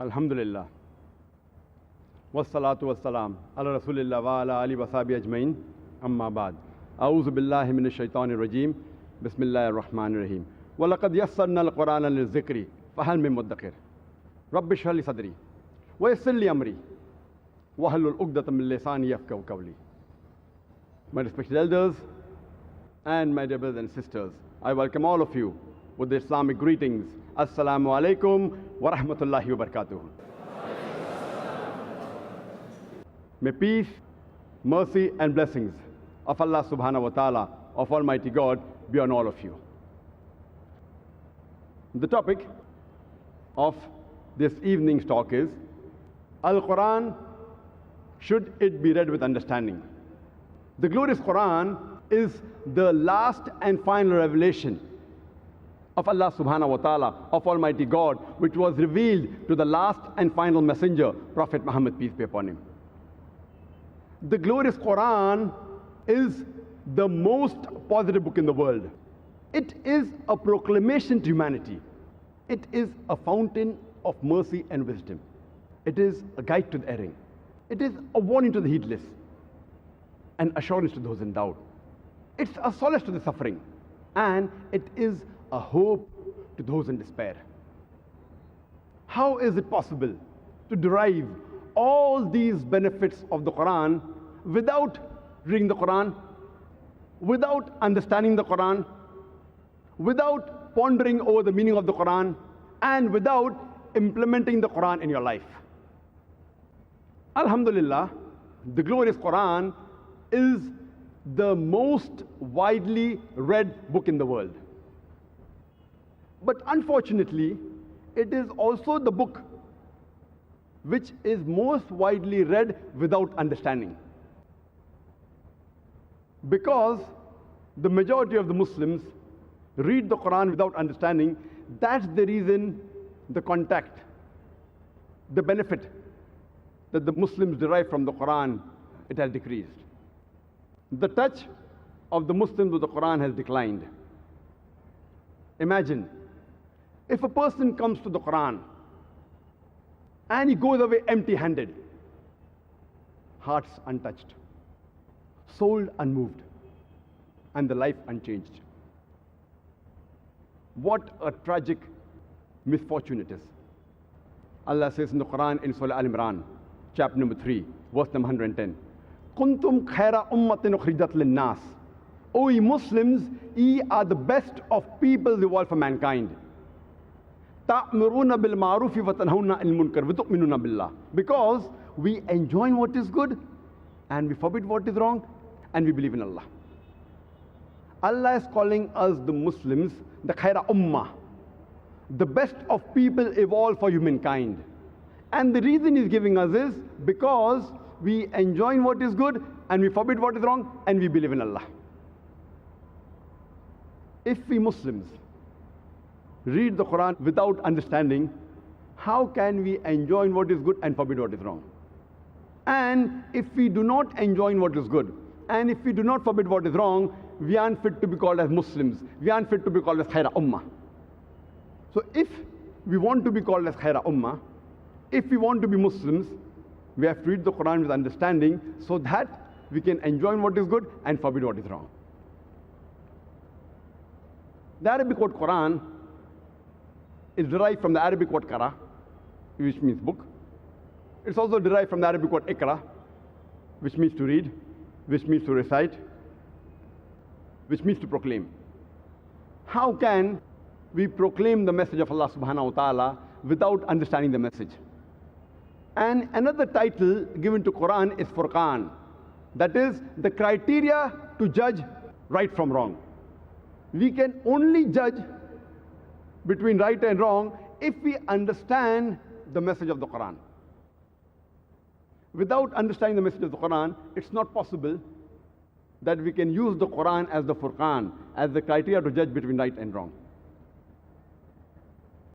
Alhamdulillah. Wassalatu wassalam. Ala Rasulillah wa ala ali wa sahbihi ajmain. Amma ba'd. A'udhu billahi minash shaitanir rajim. Bismillahir rahmanir rahim. Wa laqad yassarna al-Qur'ana lil-zikri fahal min muddakir. Rabbi shrah li sadri wa yassir li amri wa hlul 'uqdatam min lisani yafqahu qawli. My respected elders and my dear brothers and sisters, I welcome all of you with the Islamic greetings. Assalamu alaikum wa rahmatullahi wa barakatuh. May peace, mercy and blessings of Allah subhanahu wa ta'ala, of Almighty God, be on all of you. The topic of this evening's talk is Al-Quran, should it be read with understanding? The glorious Quran is the last and final revelation of Allah subhanahu wa ta'ala, of Almighty God, which was revealed to the last and final messenger, Prophet Muhammad, peace be upon him. The glorious Quran is the most positive book in the world. It is a proclamation to humanity. It is a fountain of mercy and wisdom. It is a guide to the erring. It is a warning to the heedless, an assurance to those in doubt. It's a solace to the suffering, and it is a hope to those in despair. How is it possible to derive all these benefits of the Quran without reading the Quran, without understanding the Quran, without pondering over the meaning of the Quran, and without implementing the Quran in your life? Alhamdulillah, the glorious Quran is the most widely read book in the world. But unfortunately, it is also the book which is most widely read without understanding. Because the majority of the Muslims read the Quran without understanding, that's the reason the contact, the benefit that the Muslims derive from the Quran, it has decreased. The touch of the Muslims with the Quran has declined. Imagine, if a person comes to the Quran and he goes away empty-handed, hearts untouched, soul unmoved, and the life unchanged. What a tragic misfortune it is. Allah says in the Quran in Surah Al-Imran, chapter number 3, verse number 110, Kuntum khaira ummatin ukhrijat lin-nas. O ye Muslims, ye are the best of people evolved for mankind. Ta'muruna bil ma'rufi wa tanhauna 'anil munkar wa tu'minuna billah. Because we enjoin what is good and we forbid what is wrong and we believe in Allah. Allah is calling us the Muslims the khaira ummah, the best of people evolved for humankind. And the reason he's giving us is because we enjoin what is good and we forbid what is wrong and we believe in Allah. If we Muslims read the Quran without understanding, how can we enjoin what is good and forbid what is wrong? And if we do not enjoin what is good, and if we do not forbid what is wrong, we aren't fit to be called as Muslims. We aren't fit to be called as khaira ummah. So if we want to be called as khaira ummah, if we want to be Muslims, we have to read the Quran with understanding so that we can enjoin what is good and forbid what is wrong. The Arabic word Quran is derived from the Arabic word qara, which means book. It's also derived from the Arabic word ikra, which means to read, which means to recite, which means to proclaim. How can we proclaim the message of Allah subhanahu wa ta'ala without understanding the message? And another title given to Quran is Furqan. That is the criteria to judge right from wrong. We can only judge between right and wrong if we understand the message of the Quran. Without understanding the message of the Quran, it's not possible that we can use the Quran as the Furqan, as the criteria to judge between right and wrong.